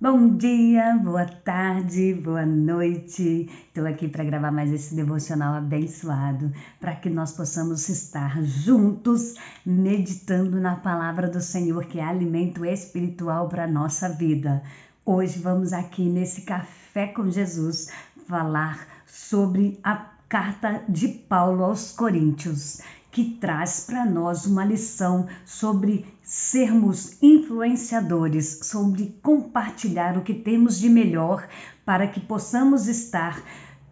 Bom dia, boa tarde, boa noite. Estou aqui para gravar mais esse devocional abençoado, para que nós possamos estar juntos, meditando na palavra do Senhor, que é alimento espiritual para a nossa vida. Hoje vamos aqui nesse Café com Jesus falar sobre a carta de Paulo aos Coríntios, que traz para nós uma lição sobre sermos influenciadores, sobre compartilhar o que temos de melhor para que possamos estar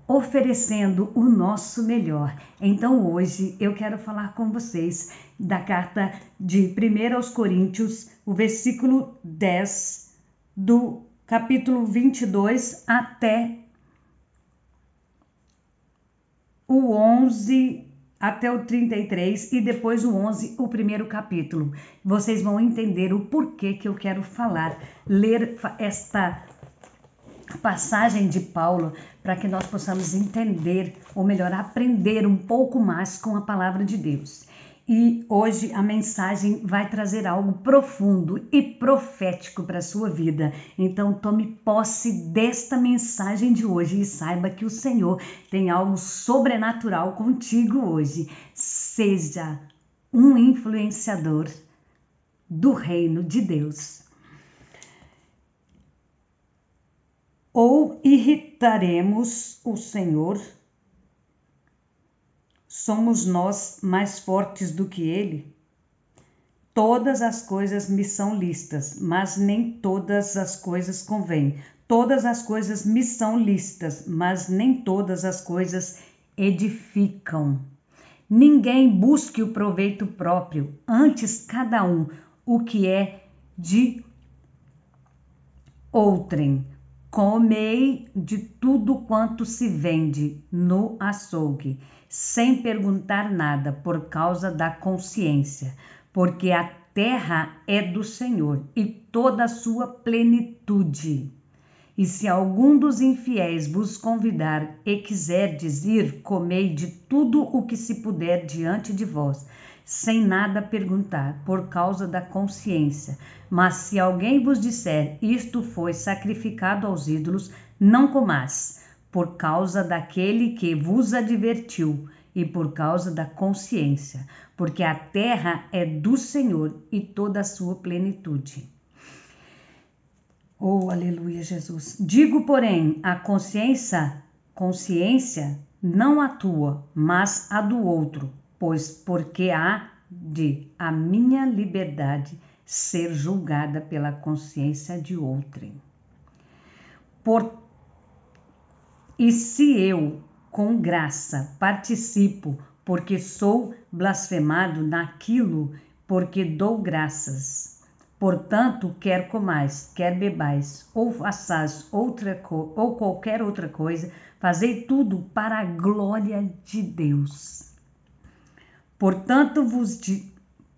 oferecendo o nosso melhor. Então hoje eu quero falar com vocês da carta de 1 aos Coríntios, o versículo 10 do capítulo 22 até o 11 até o 33 e depois o 11, o primeiro capítulo. Vocês vão entender o porquê que eu quero ler esta passagem de Paulo, para que nós possamos entender, ou melhor, aprender um pouco mais com a palavra de Deus. E hoje a mensagem vai trazer algo profundo e profético para a sua vida. Então tome posse desta mensagem de hoje e saiba que o Senhor tem algo sobrenatural contigo hoje. Seja um influenciador do reino de Deus. Ou irritaremos o Senhor? Somos nós mais fortes do que ele? Todas as coisas me são lícitas, mas nem todas as coisas convêm. Todas as coisas me são lícitas, mas nem todas as coisas edificam. Ninguém busque o proveito próprio, antes cada um o que é de outrem. Comei de tudo quanto se vende no açougue, sem perguntar nada, por causa da consciência, porque a terra é do Senhor e toda a sua plenitude. E se algum dos infiéis vos convidar e quiserdes ir, comei de tudo o que se puder diante de vós, sem nada perguntar, por causa da consciência. Mas se alguém vos disser, isto foi sacrificado aos ídolos, não comais, por causa daquele que vos advertiu e por causa da consciência, porque a terra é do Senhor e toda a sua plenitude. Oh, aleluia, Jesus. Digo, porém, a consciência não a tua, mas a do outro, pois porque há de a minha liberdade ser julgada pela consciência de outrem. E se eu, com graça, participo, porque sou blasfemado naquilo porque dou graças. Portanto, quer comais, quer bebais, ou façais ou qualquer outra coisa, fazei tudo para a glória de Deus. Portanto,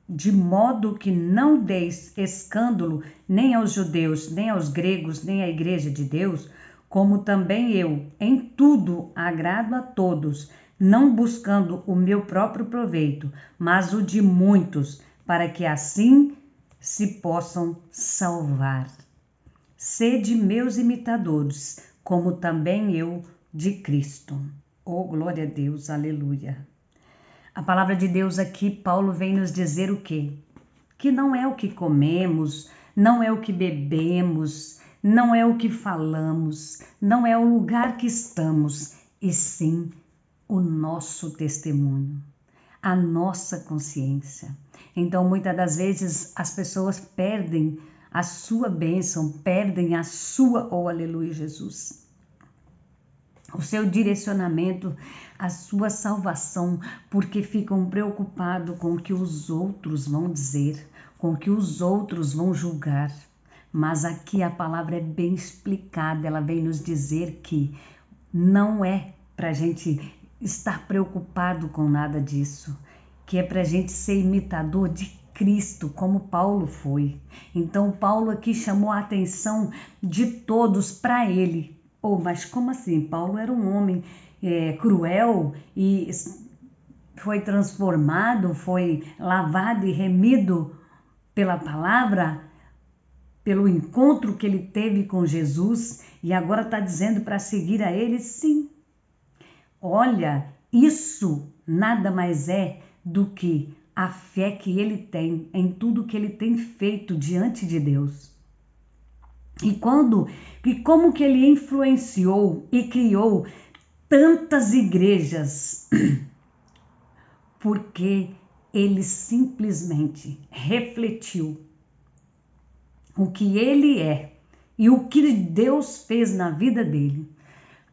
de modo que não deis escândalo nem aos judeus, nem aos gregos, nem à igreja de Deus, como também eu, em tudo agrado a todos, não buscando o meu próprio proveito, mas o de muitos, para que assim se possam salvar. Sede meus imitadores, como também eu de Cristo. Oh, glória a Deus, aleluia. A palavra de Deus aqui, Paulo vem nos dizer o quê? Que não é o que comemos, não é o que bebemos, não é o que falamos, não é o lugar que estamos, e sim o nosso testemunho, a nossa consciência. Então, muitas das vezes, as pessoas perdem a sua bênção, perdem a sua, oh aleluia, Jesus, o seu direcionamento, a sua salvação, porque ficam preocupados com o que os outros vão dizer, com o que os outros vão julgar. Mas aqui a palavra é bem explicada, ela vem nos dizer que não é para a gente estar preocupado com nada disso, que é para a gente ser imitador de Cristo, como Paulo foi. Então Paulo aqui chamou a atenção de todos para ele. Oh, mas como assim? Paulo era um homem cruel e foi transformado, foi lavado e remido pela palavra, pelo encontro que ele teve com Jesus e agora está dizendo para seguir a ele? Sim. Olha, isso nada mais é do que a fé que ele tem em tudo que ele tem feito diante de Deus. E como que ele influenciou e criou tantas igrejas? Porque ele simplesmente refletiu o que ele é e o que Deus fez na vida dele.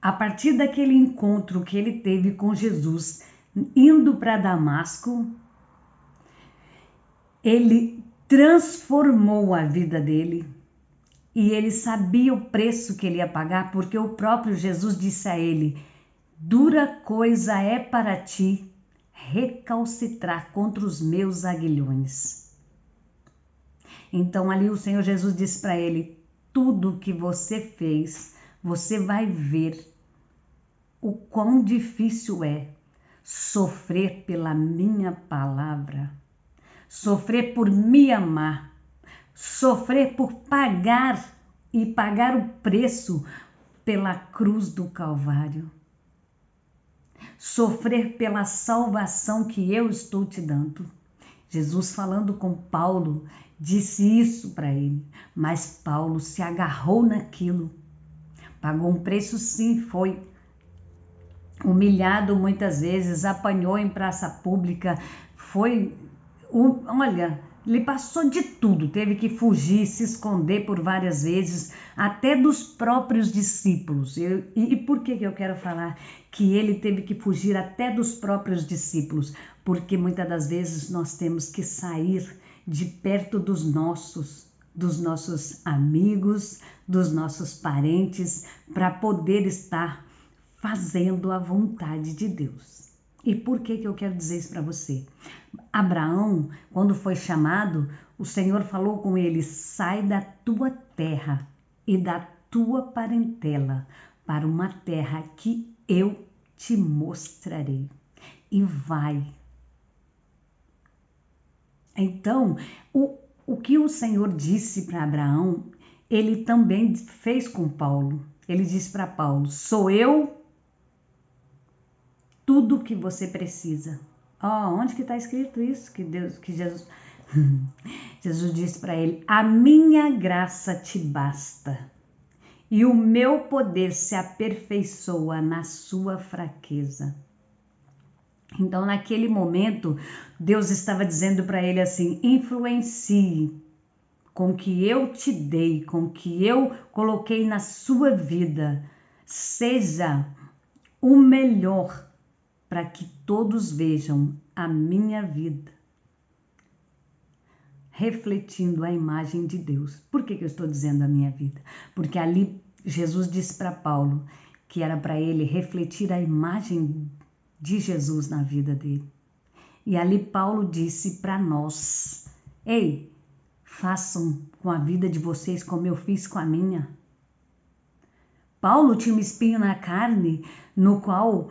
A partir daquele encontro que ele teve com Jesus, indo para Damasco, ele transformou a vida dele e ele sabia o preço que ele ia pagar, porque o próprio Jesus disse a ele: dura coisa é para ti recalcitrar contra os meus aguilhões. Então ali o Senhor Jesus disse para ele: tudo que você fez, você vai ver o quão difícil é sofrer pela minha palavra, sofrer por me amar, sofrer por pagar o preço pela cruz do Calvário, sofrer pela salvação que eu estou te dando. Jesus, falando com Paulo, disse isso para ele, mas Paulo se agarrou naquilo, pagou um preço, sim, foi humilhado muitas vezes, apanhou em praça pública, olha, ele passou de tudo, teve que fugir, se esconder por várias vezes, até dos próprios discípulos. E por que eu quero falar que ele teve que fugir até dos próprios discípulos? Porque muitas das vezes nós temos que sair de perto dos nossos amigos, dos nossos parentes, para poder estar fazendo a vontade de Deus. E por que eu quero dizer isso para você? Abraão, quando foi chamado, o Senhor falou com ele: sai da tua terra e da tua parentela para uma terra que eu te mostrarei. E vai. Então, o que o Senhor disse para Abraão, ele também fez com Paulo. Ele disse para Paulo: sou eu tudo que você precisa. Onde que está escrito isso? Jesus disse para ele: a minha graça te basta e o meu poder se aperfeiçoa na sua fraqueza. Então, naquele momento, Deus estava dizendo para ele assim: influencie com o que eu te dei, com o que eu coloquei na sua vida. Seja o melhor para que todos vejam a minha vida refletindo a imagem de Deus. Por que eu estou dizendo a minha vida? Porque ali Jesus disse para Paulo que era para ele refletir a imagem de Jesus na vida dele. E ali Paulo disse para nós: ei, façam com a vida de vocês como eu fiz com a minha. Paulo tinha um espinho na carne no qual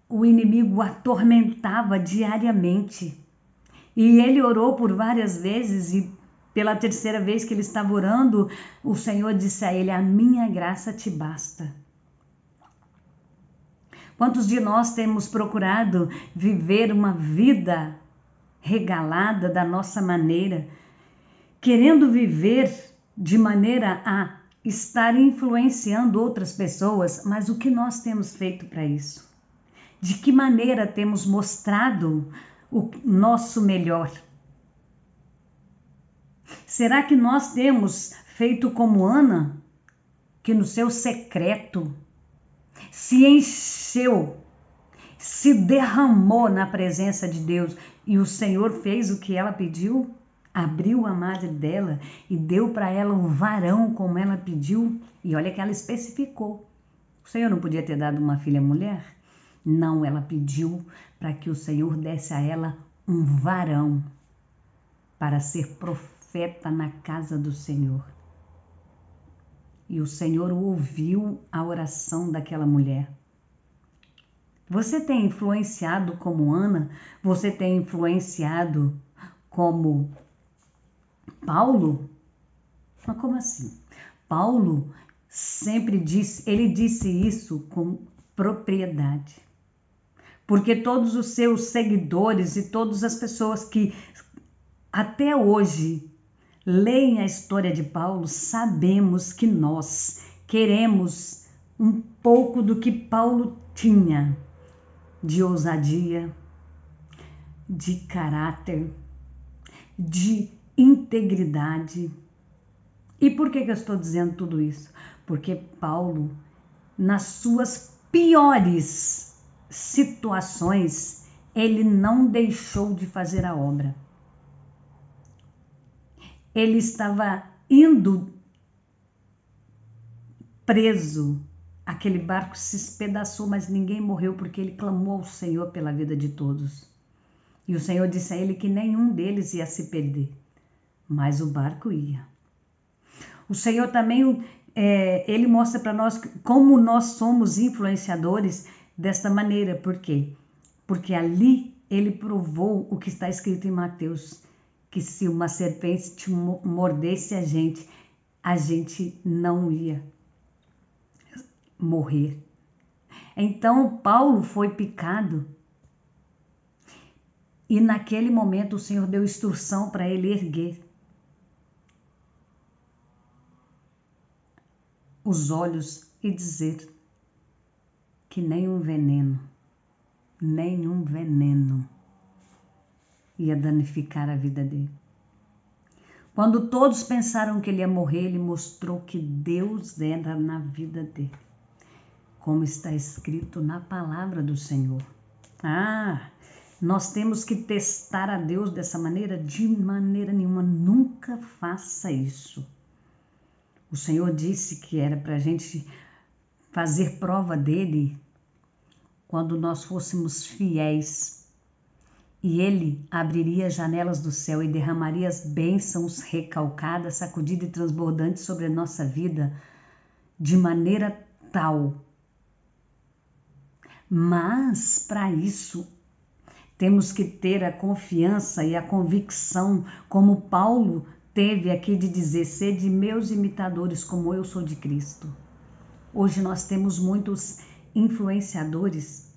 o inimigo o atormentava diariamente. E ele orou por várias vezes e pela terceira vez que ele estava orando, o Senhor disse a ele: a minha graça te basta. Quantos de nós temos procurado viver uma vida regalada da nossa maneira, querendo viver de maneira a estar influenciando outras pessoas, mas o que nós temos feito para isso? De que maneira temos mostrado o nosso melhor? Será que nós temos feito como Ana, que no seu secreto se encheu, se derramou na presença de Deus e o Senhor fez o que ela pediu? Abriu a madre dela e deu para ela um varão como ela pediu. E olha que ela especificou. O Senhor não podia ter dado uma filha mulher? Não, ela pediu para que o Senhor desse a ela um varão para ser profeta na casa do Senhor. E o Senhor ouviu a oração daquela mulher. Você tem influenciado como Ana? Você tem influenciado como Paulo? Mas como assim? Paulo sempre disse, ele disse isso com propriedade. Porque todos os seus seguidores e todas as pessoas que até hoje leem a história de Paulo, sabemos que nós queremos um pouco do que Paulo tinha de ousadia, de caráter, de integridade. E por que eu estou dizendo tudo isso? Porque Paulo, nas suas piores situações, ele não deixou de fazer a obra. Ele estava indo preso, aquele barco se espedaçou, mas ninguém morreu porque ele clamou ao Senhor pela vida de todos. E o Senhor disse a ele que nenhum deles ia se perder, mas o barco ia. O Senhor também, ele mostra para nós como nós somos influenciadores desta maneira. Por quê? Porque ali ele provou o que está escrito em Mateus, que se uma serpente mordesse a gente não ia morrer. Então Paulo foi picado e naquele momento o Senhor deu instrução para ele erguer os olhos e dizer que nenhum veneno ia danificar a vida dele. Quando todos pensaram que ele ia morrer, ele mostrou que Deus era na vida dele, como está escrito na palavra do Senhor. Nós temos que testar a Deus dessa maneira? De maneira nenhuma, nunca faça isso. O Senhor disse que era para a gente fazer prova dele quando nós fôssemos fiéis. E ele abriria as janelas do céu e derramaria as bênçãos recalcadas, sacudidas e transbordantes sobre a nossa vida de maneira tal. Mas, para isso, temos que ter a confiança e a convicção, como Paulo teve aqui de dizer: sede meus imitadores, como eu sou de Cristo. Hoje nós temos muitos influenciadores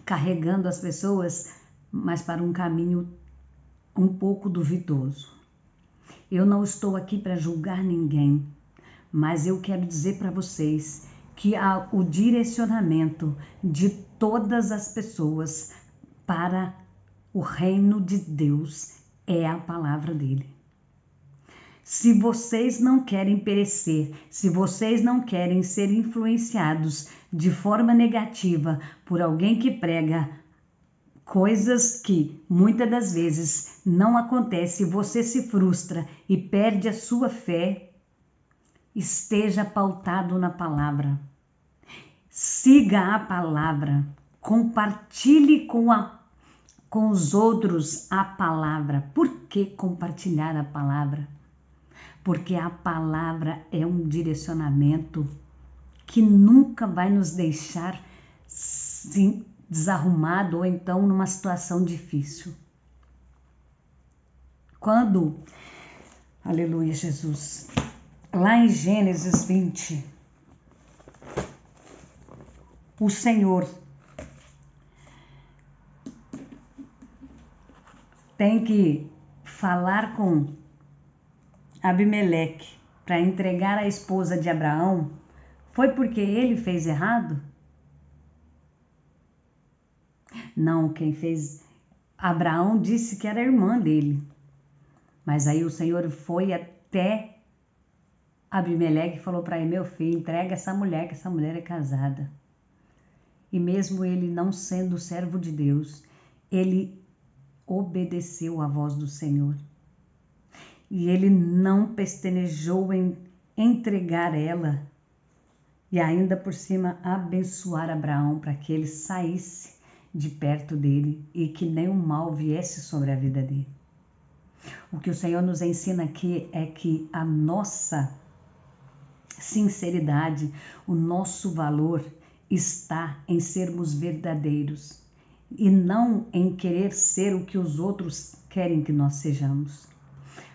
carregando as pessoas, mas para um caminho um pouco duvidoso. Eu não estou aqui para julgar ninguém, mas eu quero dizer para vocês que o direcionamento de todas as pessoas para o reino de Deus é a palavra dele. Se vocês não querem perecer, se vocês não querem ser influenciados de forma negativa por alguém que prega coisas que muitas das vezes não acontecem, você se frustra e perde a sua fé, esteja pautado na palavra. Siga a palavra, compartilhe com os outros a palavra. Por que compartilhar a palavra? Porque a palavra é um direcionamento que nunca vai nos deixar desarrumado ou então numa situação difícil. Quando, aleluia Jesus, lá em Gênesis 20, o Senhor tem que falar com Abimeleque para entregar a esposa de Abraão, foi porque ele fez errado? Não, quem fez... Abraão disse que era irmã dele. Mas aí o Senhor foi até Abimeleque e falou para ele: meu filho, entrega essa mulher, que essa mulher é casada. E mesmo ele não sendo servo de Deus, ele obedeceu à voz do Senhor. E ele não pestanejou em entregar ela e ainda por cima abençoar Abraão para que ele saísse de perto dele e que nenhum mal viesse sobre a vida dele. O que o Senhor nos ensina aqui é que a nossa sinceridade, o nosso valor está em sermos verdadeiros e não em querer ser o que os outros querem que nós sejamos.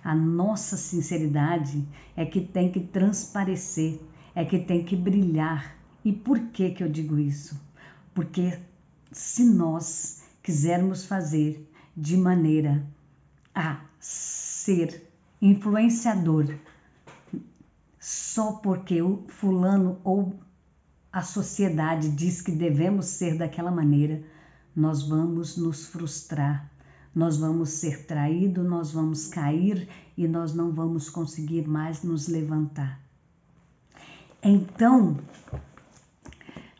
A nossa sinceridade é que tem que transparecer, é que tem que brilhar. E por que eu digo isso? Porque se nós quisermos fazer de maneira a ser influenciador só porque o fulano ou a sociedade diz que devemos ser daquela maneira, nós vamos nos frustrar, nós vamos ser traídos, nós vamos cair e nós não vamos conseguir mais nos levantar. Então,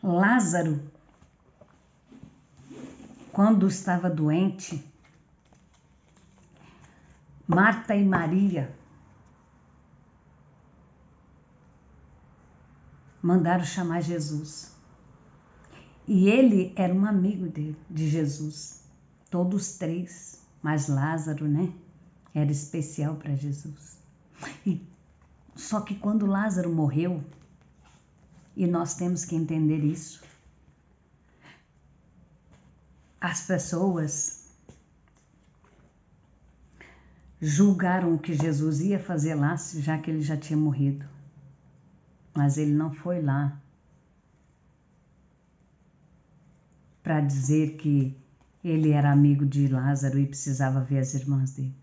Lázaro, quando estava doente, Marta e Maria mandaram chamar Jesus. E ele era um amigo de Jesus. Todos três, mas Lázaro, né? Era especial para Jesus. Só que quando Lázaro morreu, e nós temos que entender isso, as pessoas julgaram o que Jesus ia fazer lá, já que ele já tinha morrido. Mas ele não foi lá para dizer que ele era amigo de Lázaro e precisava ver as irmãs dele.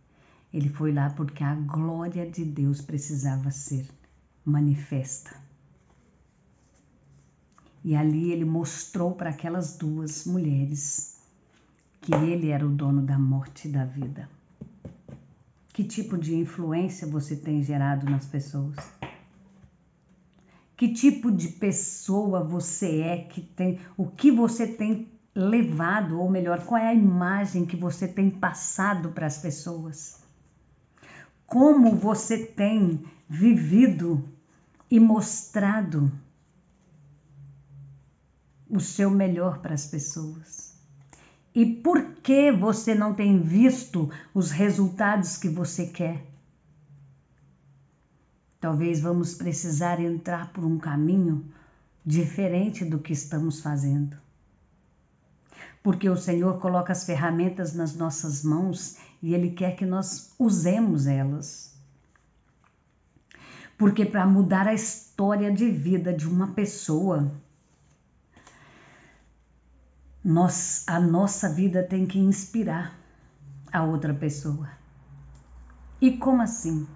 Ele foi lá porque a glória de Deus precisava ser manifesta. E ali ele mostrou para aquelas duas mulheres que ele era o dono da morte e da vida. Que tipo de influência você tem gerado nas pessoas? Que tipo de pessoa você é, que tem, o que você tem levado, ou melhor, qual é a imagem que você tem passado para as pessoas? Como você tem vivido e mostrado o seu melhor para as pessoas? E por que você não tem visto os resultados que você quer? Talvez vamos precisar entrar por um caminho diferente do que estamos fazendo. Porque o Senhor coloca as ferramentas nas nossas mãos e Ele quer que nós usemos elas. Porque para mudar a história de vida de uma pessoa, a nossa vida tem que inspirar a outra pessoa. E como assim?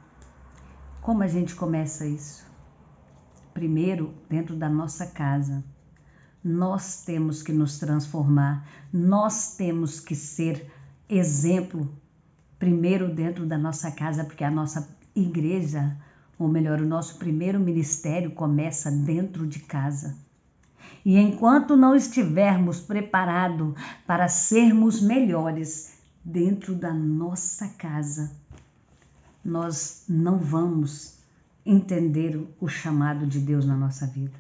Como a gente começa isso? Primeiro, dentro da nossa casa. Nós temos que nos transformar, nós temos que ser exemplo, primeiro dentro da nossa casa, porque a nossa igreja, ou melhor, o nosso primeiro ministério começa dentro de casa. E enquanto não estivermos preparados para sermos melhores dentro da nossa casa, nós não vamos entender o chamado de Deus na nossa vida.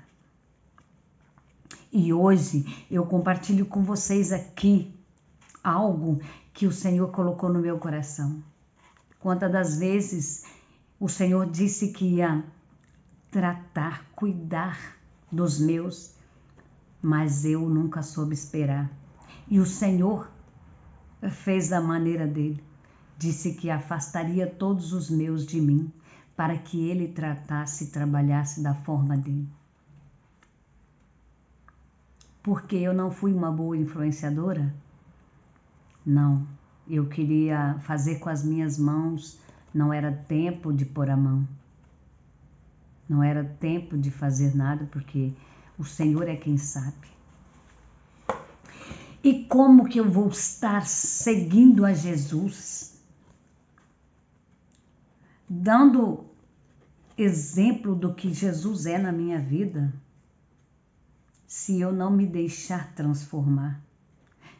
E hoje eu compartilho com vocês aqui algo que o Senhor colocou no meu coração. Quantas das vezes o Senhor disse que ia tratar, cuidar dos meus, mas eu nunca soube esperar. E o Senhor fez da maneira dele. Disse que afastaria todos os meus de mim, para que ele tratasse e trabalhasse da forma dele. Porque eu não fui uma boa influenciadora? Não, eu queria fazer com as minhas mãos, não era tempo de pôr a mão. Não era tempo de fazer nada, porque o Senhor é quem sabe. E como que eu vou estar seguindo a Jesus, dando exemplo do que Jesus é na minha vida, se eu não me deixar transformar?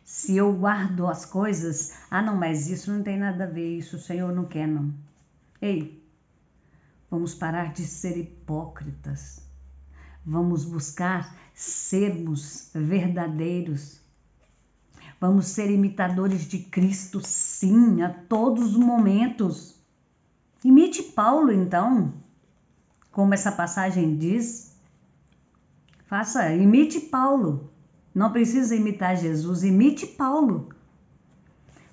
Se eu guardo as coisas, não, mas isso não tem nada a ver, isso o Senhor não quer, não. Ei, vamos parar de ser hipócritas. Vamos buscar sermos verdadeiros. Vamos ser imitadores de Cristo, sim, a todos os momentos. Imite Paulo, então, como essa passagem diz. Imite Paulo. Não precisa imitar Jesus, imite Paulo.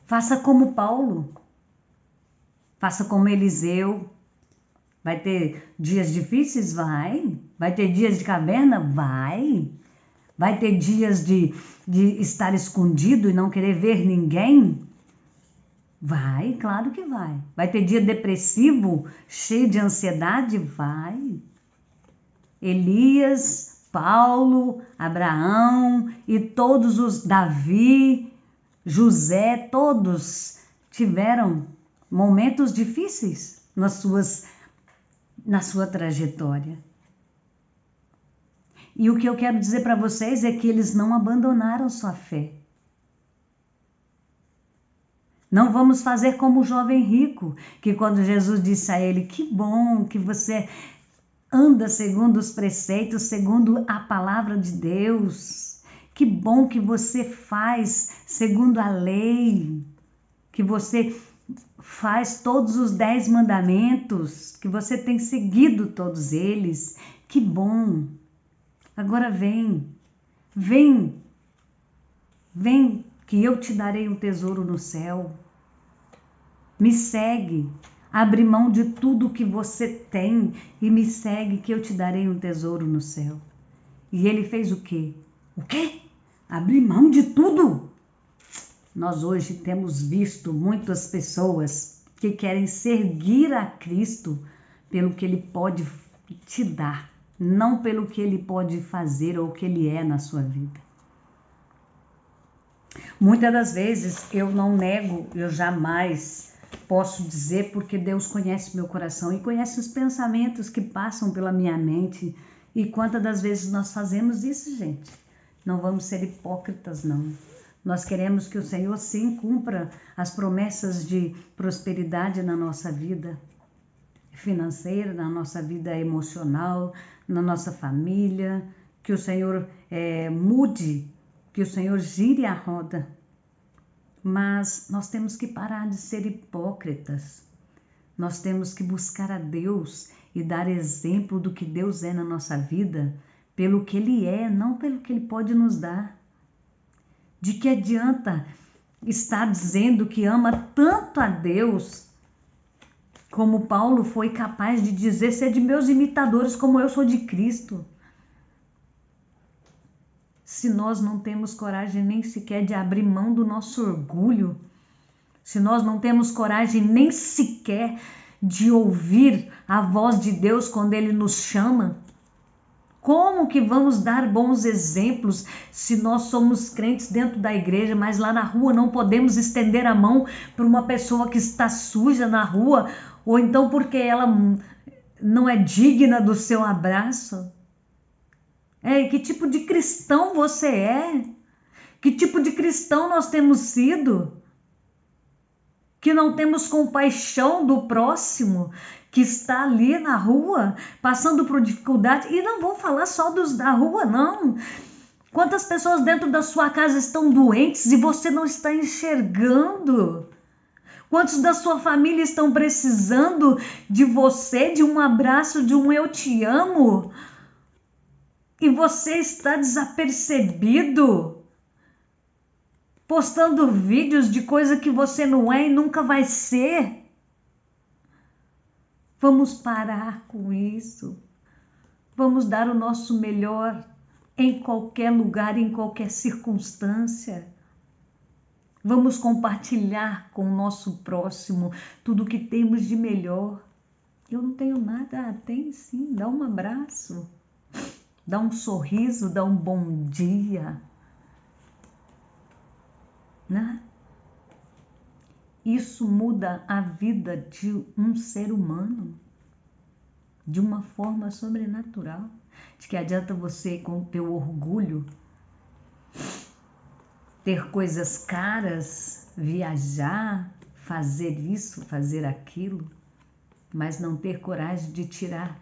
Faça como Paulo. Faça como Eliseu. Vai ter dias difíceis? Vai. Vai ter dias de caverna? Vai. Vai ter dias de estar escondido e não querer ver ninguém? Vai, claro que vai. Vai ter dia depressivo, cheio de ansiedade? Vai. Elias, Paulo, Abraão e todos os Davi, José, todos tiveram momentos difíceis na sua trajetória. E o que eu quero dizer para vocês é que eles não abandonaram sua fé. Não vamos fazer como o jovem rico, que quando Jesus disse a ele, que bom que você anda segundo os preceitos, segundo a palavra de Deus. Que bom que você faz segundo a lei, que você faz todos os 10 mandamentos, que você tem seguido todos eles. Que bom. Agora vem, que eu te darei um tesouro no céu. Me segue, abre mão de tudo que você tem e me segue que eu te darei um tesouro no céu. E ele fez o quê? O quê? Abrir mão de tudo? Nós hoje temos visto muitas pessoas que querem seguir a Cristo pelo que Ele pode te dar, não pelo que Ele pode fazer ou o que Ele é na sua vida. Muitas das vezes eu não nego, eu jamais posso dizer, porque Deus conhece meu coração e conhece os pensamentos que passam pela minha mente. E quantas das vezes nós fazemos isso, gente? Não vamos ser hipócritas, não. Nós queremos que o Senhor sim cumpra as promessas de prosperidade na nossa vida financeira, na nossa vida emocional, na nossa família, que o Senhor mude, que o Senhor gire a roda. Mas nós temos que parar de ser hipócritas. Nós temos que buscar a Deus e dar exemplo do que Deus é na nossa vida, pelo que Ele é, não pelo que Ele pode nos dar. De que adianta estar dizendo que ama tanto a Deus, como Paulo foi capaz de dizer, sede meus imitadores como eu sou de Cristo, se nós não temos coragem nem sequer de abrir mão do nosso orgulho, se nós não temos coragem nem sequer de ouvir a voz de Deus quando Ele nos chama? Como que vamos dar bons exemplos se nós somos crentes dentro da igreja, mas lá na rua não podemos estender a mão para uma pessoa que está suja na rua, ou então porque ela não é digna do seu abraço? Que tipo de cristão você é? Que tipo de cristão nós temos sido? Que não temos compaixão do próximo que está ali na rua, passando por dificuldade. E não vou falar só dos da rua, não. Quantas pessoas dentro da sua casa estão doentes e você não está enxergando? Quantos da sua família estão precisando de você, de um abraço, de um eu te amo? E você está desapercebido, postando vídeos de coisa que você não é e nunca vai ser. Vamos parar com isso. Vamos dar o nosso melhor em qualquer lugar, em qualquer circunstância. Vamos compartilhar com o nosso próximo tudo o que temos de melhor. Eu não tenho nada, tem sim, dá um abraço, dá um sorriso, dá um bom dia, né? Isso muda a vida de um ser humano de uma forma sobrenatural. De que adianta você, com o teu orgulho, ter coisas caras, viajar, fazer isso, fazer aquilo, mas não ter coragem de tirar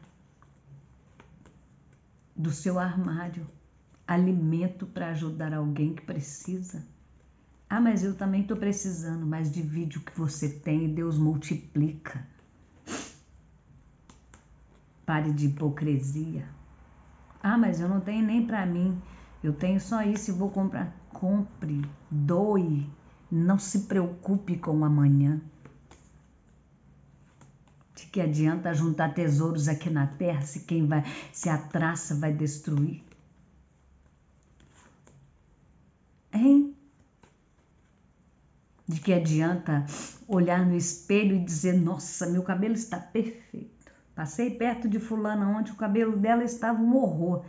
do seu armário alimento para ajudar alguém que precisa? Mas eu também estou precisando, mas divide o que você tem e Deus multiplica. Pare de hipocrisia. Mas eu não tenho nem para mim, eu tenho só isso e vou comprar. Compre, doe, não se preocupe com o amanhã. De que adianta juntar tesouros aqui na terra se a traça vai destruir? Hein? De que adianta olhar no espelho e dizer, nossa, meu cabelo está perfeito. Passei perto de fulana ontem, o cabelo dela estava um horror.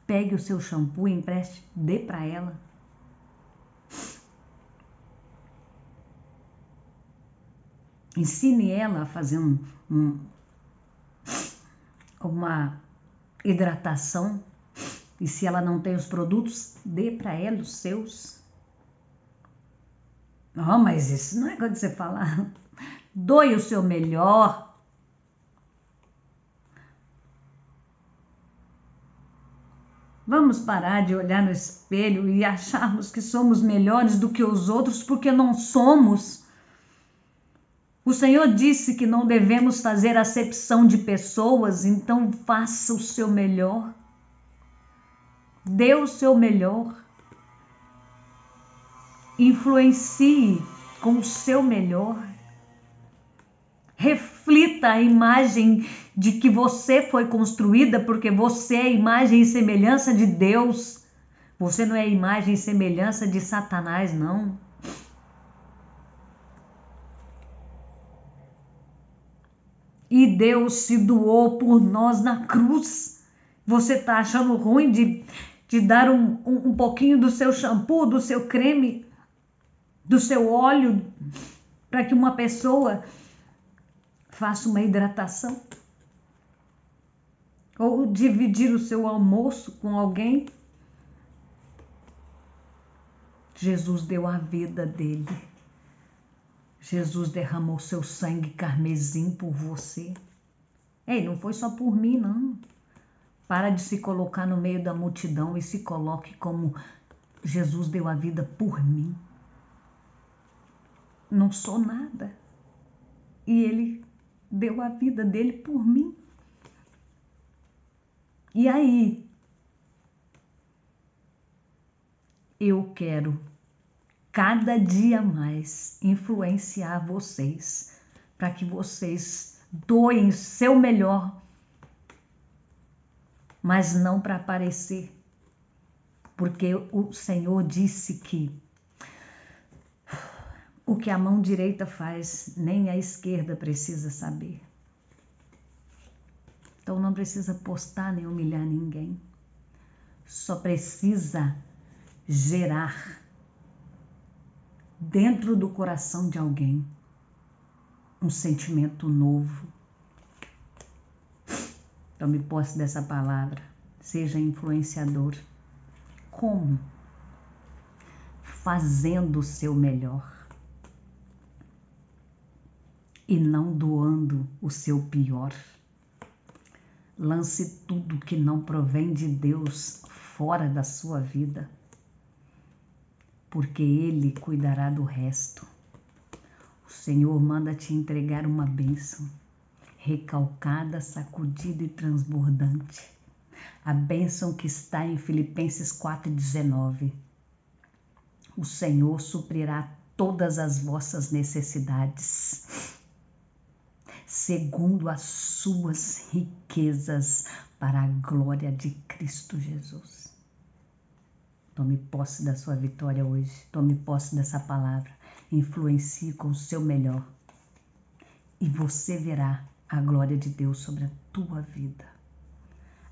Pegue o seu shampoo, empreste, dê para ela. Ensine ela a fazer uma hidratação. E se ela não tem os produtos, dê para ela os seus. Oh, mas isso não é quando você falar. Doe o seu melhor. Vamos parar de olhar no espelho e acharmos que somos melhores do que os outros, porque não somos. O Senhor disse que não devemos fazer acepção de pessoas, então faça o seu melhor. Dê o seu melhor. Influencie com o seu melhor. Reflita a imagem de que você foi construída, porque você é imagem e semelhança de Deus. Você não é imagem e semelhança de Satanás, não. E Deus se doou por nós na cruz. Você está achando ruim de dar um pouquinho do seu shampoo, do seu creme, do seu óleo, para que uma pessoa faça uma hidratação? Ou dividir o seu almoço com alguém? Jesus deu a vida dele. Jesus derramou seu sangue carmesim por você. Ei, não foi só por mim, não. Para de se colocar no meio da multidão e se coloque como Jesus deu a vida por mim. Não sou nada. E ele deu a vida dele por mim. E aí, eu quero cada dia mais influenciar vocês para que vocês doem seu melhor, mas não para aparecer, porque o Senhor disse que o que a mão direita faz, nem a esquerda precisa saber. Então não precisa postar nem humilhar ninguém, só precisa gerar dentro do coração de alguém um sentimento novo. Tome posse dessa palavra, seja influenciador. Como? Fazendo o seu melhor e não doando o seu pior. Lance tudo que não provém de Deus fora da sua vida, porque Ele cuidará do resto. O Senhor manda te entregar uma bênção, recalcada, sacudida e transbordante. A bênção que está em Filipenses 4,19. O Senhor suprirá todas as vossas necessidades, segundo as suas riquezas, para a glória de Cristo Jesus. Tome posse da sua vitória hoje. Tome posse dessa palavra. Influencie com o seu melhor. E você verá a glória de Deus sobre a tua vida.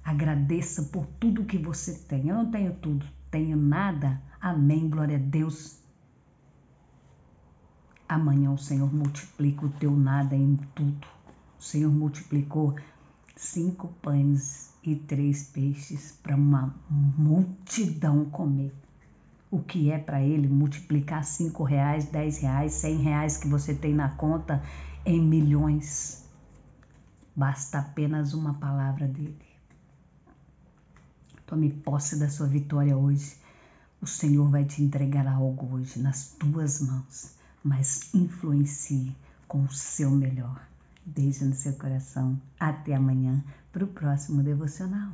Agradeça por tudo que você tem. Eu não tenho tudo, tenho nada. Amém, glória a Deus. Amanhã o Senhor multiplica o teu nada em tudo. O Senhor multiplicou 5 pães e 3 peixes para uma multidão comer. O que é para Ele multiplicar 5 reais, 10 reais, 100 reais que você tem na conta em milhões? Basta apenas uma palavra dele. Tome posse da sua vitória hoje. O Senhor vai te entregar algo hoje nas tuas mãos, mas influencie com o seu melhor. Beijo no seu coração. Até amanhã para o próximo devocional.